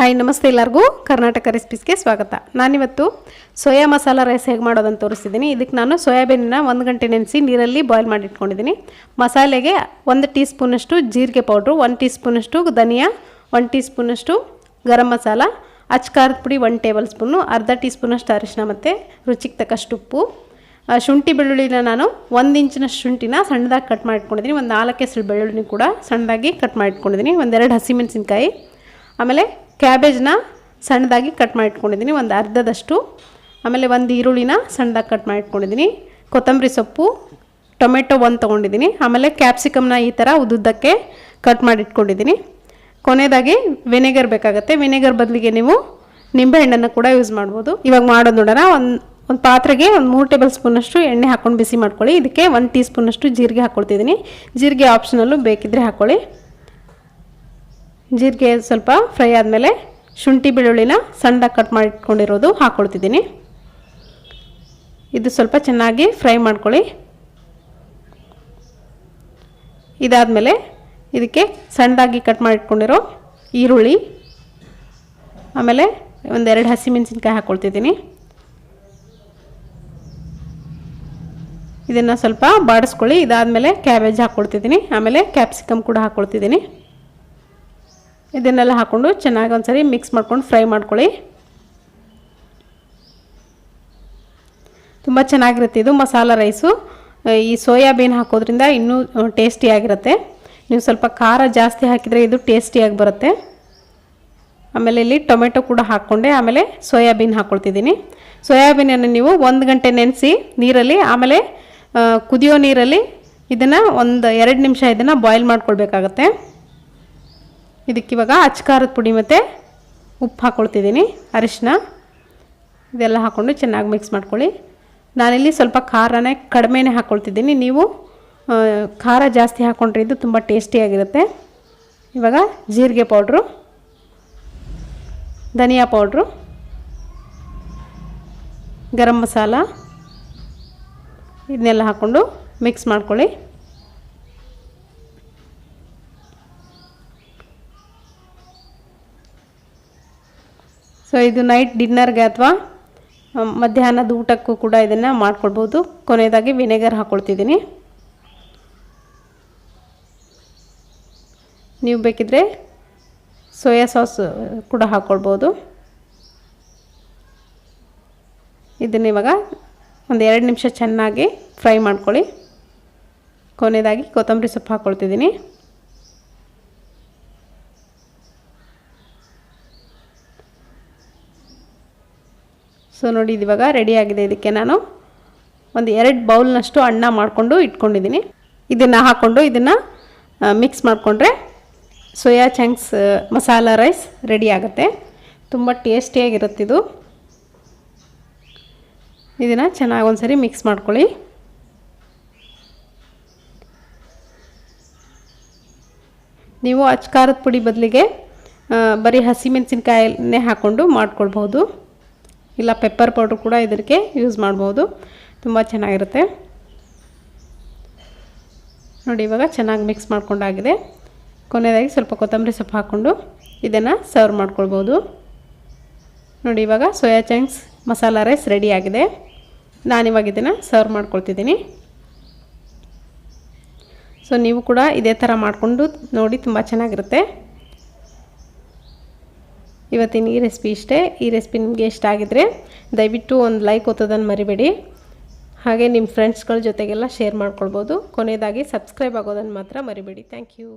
Hi ನಮಸ್ತೆ ಎಲ್ಲರಿಗೂ ಕರ್ನಾಟಕ ರೆಸಿಪೀಸ್ಗೆ ಸ್ವಾಗತ. ನಾನಿವತ್ತು ಸೋಯಾ ಮಸಾಲ ರೈಸ್ ಹೇಗೆ ಮಾಡೋದಂತ ತೋರಿಸ್ತಿದ್ದೀನಿ. ಇದಕ್ಕೆ ನಾನು ಸೋಯಾಬೀನನ್ನ 1 ಗಂಟೆ ನೆನೆಸಿ ನೀರಲ್ಲಿ ಬಾಯ್ಲ್ ಮಾಡಿ ಇಟ್ಕೊಂಡಿದ್ದೀನಿ. ಮಸಾಲೆಗೆ 1 ಟೀ ಸ್ಪೂನಷ್ಟು ಜೀರಿಗೆ ಪೌಡ್ರು, 1 ಟೀ ಸ್ಪೂನಷ್ಟು ಧನಿಯಾ, 1 ಟೀ ಸ್ಪೂನಷ್ಟು ಗರಂ ಮಸಾಲ, ಅಚ್ಕಾರದ ಪುಡಿ 1 ಟೇಬಲ್ ಸ್ಪೂನು, ಅರ್ಧ ಟೀ ಸ್ಪೂನಷ್ಟು ಅರಿಶಿನ ಮತ್ತು ರುಚಿಗೆ ತಕ್ಕಷ್ಟು ಉಪ್ಪು. ಶುಂಠಿ ಬೆಳ್ಳುಳ್ಳಿನ ನಾನು 1 ಇಂಚಿನಷ್ಟು ಶುಂಠಿನ ಸಣ್ಣದಾಗಿ ಕಟ್ ಮಾಡಿ ಇಟ್ಕೊಂಡಿದ್ದೀನಿ. ಒಂದು 4 ಎಸಳು ಬೆಳ್ಳುಳ್ಳಿನ ಕೂಡ ಸಣ್ಣದಾಗಿ ಕಟ್ ಮಾಡಿ ಇಟ್ಕೊಂಡಿದ್ದೀನಿ. 1-2 ಹಸಿಮೆಣಸಿನ್ಕಾಯಿ, ಆಮೇಲೆ ಕ್ಯಾಬೇಜ್ನ ಸಣ್ಣದಾಗಿ ಕಟ್ ಮಾಡಿ ಇಟ್ಕೊಂಡಿದ್ದೀನಿ ಒಂದು ಅರ್ಧದಷ್ಟು, ಆಮೇಲೆ 1 ಈರುಳ್ಳಿನ ಸಣ್ಣದಾಗಿ ಕಟ್ ಮಾಡಿ ಇಟ್ಕೊಂಡಿದ್ದೀನಿ, ಕೊತ್ತಂಬರಿ ಸೊಪ್ಪು, ಟೊಮೆಟೊ 1 ತೊಗೊಂಡಿದ್ದೀನಿ, ಆಮೇಲೆ ಕ್ಯಾಪ್ಸಿಕಮ್ನ ಈ ಥರ ಉದ್ದುದ್ದಕ್ಕೆ ಕಟ್ ಮಾಡಿ ಇಟ್ಕೊಂಡಿದ್ದೀನಿ. ಕೊನೆಯದಾಗಿ ವಿನೆಗರ್ ಬೇಕಾಗುತ್ತೆ. ವಿನೆಗರ್ ಬದಲಿಗೆ ನೀವು ನಿಂಬೆಹಣ್ಣನ್ನು ಕೂಡ ಯೂಸ್ ಮಾಡ್ಬೋದು. ಇವಾಗ ಮಾಡೋದು ನೋಡೋಣ. ಒಂದು ಪಾತ್ರೆಗೆ 3 ಟೇಬಲ್ ಸ್ಪೂನಷ್ಟು ಎಣ್ಣೆ ಹಾಕ್ಕೊಂಡು ಬಿಸಿ ಮಾಡ್ಕೊಳ್ಳಿ. ಇದಕ್ಕೆ 1 ಟೀ ಸ್ಪೂನಷ್ಟು ಜೀರಿಗೆ ಹಾಕ್ಕೊಳ್ತಿದ್ದೀನಿ. ಜೀರಿಗೆ ಆಪ್ಷನಲ್ಲು, ಬೇಕಿದ್ದರೆ ಹಾಕ್ಕೊಳ್ಳಿ. ಜೀರಿಗೆ ಸ್ವಲ್ಪ ಫ್ರೈ ಆದಮೇಲೆ ಶುಂಠಿ ಬೆಳ್ಳುಳ್ಳಿನ ಸಣ್ಣದಾಗಿ ಕಟ್ ಮಾಡಿ ಇಟ್ಕೊಂಡಿರೋದು ಹಾಕ್ಕೊಳ್ತಿದ್ದೀನಿ. ಇದು ಸ್ವಲ್ಪ ಚೆನ್ನಾಗಿ ಫ್ರೈ ಮಾಡ್ಕೊಳ್ಳಿ. ಇದಾದಮೇಲೆ ಇದಕ್ಕೆ ಸಣ್ಣದಾಗಿ ಕಟ್ ಮಾಡಿ ಇಟ್ಕೊಂಡಿರೋ ಈರುಳ್ಳಿ, ಆಮೇಲೆ 1-2 ಹಸಿಮೆಣಸಿನ್ಕಾಯಿ ಹಾಕ್ಕೊಳ್ತಿದ್ದೀನಿ. ಇದನ್ನು ಸ್ವಲ್ಪ ಬಾಡಿಸ್ಕೊಳ್ಳಿ. ಇದಾದಮೇಲೆ ಕ್ಯಾಬೇಜ್ ಹಾಕ್ಕೊಳ್ತಿದ್ದೀನಿ, ಆಮೇಲೆ ಕ್ಯಾಪ್ಸಿಕಮ್ ಕೂಡ ಹಾಕ್ಕೊಳ್ತಿದ್ದೀನಿ. ಇದನ್ನೆಲ್ಲ ಹಾಕ್ಕೊಂಡು ಚೆನ್ನಾಗಿ ಒಂದ್ಸರಿ ಮಿಕ್ಸ್ ಮಾಡ್ಕೊಂಡು ಫ್ರೈ ಮಾಡ್ಕೊಳ್ಳಿ. ತುಂಬ ಚೆನ್ನಾಗಿರುತ್ತೆ ಇದು ಮಸಾಲ ರೈಸು. ಈ ಸೋಯಾಬೀನ್ ಹಾಕೋದ್ರಿಂದ ಇನ್ನೂ ಟೇಸ್ಟಿಯಾಗಿರುತ್ತೆ. ನೀವು ಸ್ವಲ್ಪ ಖಾರ ಜಾಸ್ತಿ ಹಾಕಿದರೆ ಇದು ಟೇಸ್ಟಿಯಾಗಿ ಬರುತ್ತೆ. ಆಮೇಲೆ ಇಲ್ಲಿ ಟೊಮೆಟೊ ಕೂಡ ಹಾಕ್ಕೊಂಡೆ, ಆಮೇಲೆ ಸೋಯಾಬೀನ್ ಹಾಕ್ಕೊಳ್ತಿದ್ದೀನಿ. ಸೋಯಾಬೀನನ್ನು ನೀವು 1 ಗಂಟೆ ನೆನೆಸಿ ನೀರಲ್ಲಿ, ಆಮೇಲೆ ಕುದಿಯೋ ನೀರಲ್ಲಿ ಇದನ್ನು 1-2 ನಿಮಿಷ ಇದನ್ನು ಬಾಯ್ಲ್ ಮಾಡ್ಕೊಳ್ಬೇಕಾಗತ್ತೆ. ಇದಕ್ಕಿವಾಗ ಅಚ್ಕಾರದ ಪುಡಿ ಮತ್ತು ಉಪ್ಪು ಹಾಕ್ಕೊಳ್ತಿದ್ದೀನಿ, ಅರಿಶಿನ, ಇದೆಲ್ಲ ಹಾಕ್ಕೊಂಡು ಚೆನ್ನಾಗಿ ಮಿಕ್ಸ್ ಮಾಡ್ಕೊಳ್ಳಿ. ನಾನಿಲ್ಲಿ ಸ್ವಲ್ಪ ಖಾರನೇ ಕಡಿಮೆನೇ ಹಾಕ್ಕೊಳ್ತಿದ್ದೀನಿ. ನೀವು ಖಾರ ಜಾಸ್ತಿ ಹಾಕ್ಕೊಂಡ್ರೆ ಇದು ತುಂಬ ಟೇಸ್ಟಿಯಾಗಿರುತ್ತೆ. ಇವಾಗ ಜೀರಿಗೆ ಪೌಡ್ರು, ಧನಿಯಾ ಪೌಡ್ರು, ಗರಂ ಮಸಾಲ, ಇದನ್ನೆಲ್ಲ ಹಾಕ್ಕೊಂಡು ಮಿಕ್ಸ್ ಮಾಡ್ಕೊಳ್ಳಿ. ಸೊ ಇದು ನೈಟ್ ಡಿನ್ನರ್ಗೆ ಅಥವಾ ಮಧ್ಯಾಹ್ನದ ಊಟಕ್ಕೂ ಕೂಡ ಇದನ್ನು ಮಾಡ್ಕೊಳ್ಬೋದು. ಕೊನೆಯದಾಗಿ ವಿನೆಗರ್ ಹಾಕ್ಕೊಳ್ತಿದ್ದೀನಿ. ನೀವು ಬೇಕಿದ್ದರೆ ಸೋಯಾ ಸಾಸ್ ಕೂಡ ಹಾಕ್ಕೊಳ್ಬೋದು. ಇದನ್ನು ಇವಾಗ 1-2 ನಿಮಿಷ ಚೆನ್ನಾಗಿ ಫ್ರೈ ಮಾಡ್ಕೊಳ್ಳಿ. ಕೊನೆಯದಾಗಿ ಕೊತ್ತಂಬರಿ ಸೊಪ್ಪು ಹಾಕ್ಕೊಳ್ತಿದ್ದೀನಿ. ಸೊ ನೋಡಿ, ಇದು ಇವಾಗ ರೆಡಿಯಾಗಿದೆ. ಇದಕ್ಕೆ ನಾನು 1-2 ಬೌಲ್ನಷ್ಟು ಅನ್ನ ಮಾಡಿಕೊಂಡು ಇಟ್ಕೊಂಡಿದ್ದೀನಿ. ಇದನ್ನು ಹಾಕ್ಕೊಂಡು ಇದನ್ನು ಮಿಕ್ಸ್ ಮಾಡಿಕೊಂಡ್ರೆ soya chunks masala rice ready ಆಗುತ್ತೆ. ತುಂಬ ಟೇಸ್ಟಿಯಾಗಿರುತ್ತೆ ಇದು. ಇದನ್ನು ಚೆನ್ನಾಗಿ ಒಂದ್ಸರಿ ಮಿಕ್ಸ್ ಮಾಡ್ಕೊಳ್ಳಿ. ನೀವು ಅಚ್ಕಾರದ ಪುಡಿ ಬದಲಿಗೆ ಬರೀ ಹಸಿಮೆಣಸಿನ್ಕಾಯನ್ನೇ ಹಾಕ್ಕೊಂಡು ಮಾಡ್ಕೊಳ್ಬೋದು, ಇಲ್ಲ ಪೆಪ್ಪರ್ ಪೌಡ್ರ್ ಕೂಡ ಇದಕ್ಕೆ ಯೂಸ್ ಮಾಡ್ಬೋದು. ತುಂಬ ಚೆನ್ನಾಗಿರುತ್ತೆ ನೋಡಿ. ಇವಾಗ ಚೆನ್ನಾಗಿ ಮಿಕ್ಸ್ ಮಾಡ್ಕೊಂಡಾಗಿದೆ. ಕೊನೆಯದಾಗಿ ಸ್ವಲ್ಪ ಕೊತ್ತಂಬರಿ ಸೊಪ್ಪು ಹಾಕ್ಕೊಂಡು ಇದನ್ನು ಸರ್ವ್ ಮಾಡ್ಕೊಳ್ಬೋದು. ನೋಡಿ, ಇವಾಗ ಸೋಯಾ ಚಂಕ್ಸ್ ಮಸಾಲ ರೈಸ್ ರೆಡಿಯಾಗಿದೆ. ನಾನಿವಾಗ ಇದನ್ನು ಸರ್ವ್ ಮಾಡ್ಕೊಳ್ತಿದ್ದೀನಿ. ಸೊ ನೀವು ಕೂಡ ಇದೇ ಥರ ಮಾಡಿಕೊಂಡು ನೋಡಿ, ತುಂಬ ಚೆನ್ನಾಗಿರುತ್ತೆ. ಇವತ್ತಿನ ಈ ರೆಸಿಪಿ ಇಷ್ಟೇ. ಈ ರೆಸಿಪಿ ನಿಮಗೆ ಇಷ್ಟ ಆಗಿದರೆ ದಯವಿಟ್ಟು ಒಂದು ಲೈಕ್ ಒತ್ತೋದನ್ನು ಮರಿಬೇಡಿ. ಹಾಗೆ ನಿಮ್ಮ ಫ್ರೆಂಡ್ಸ್ಗಳ ಜೊತೆಗೆಲ್ಲ ಶೇರ್ ಮಾಡ್ಕೊಳ್ಬೋದು. ಕೊನೆಯದಾಗಿ ಸಬ್ಸ್ಕ್ರೈಬ್ ಆಗೋದನ್ನು ಮಾತ್ರ ಮರಿಬೇಡಿ. Thank you.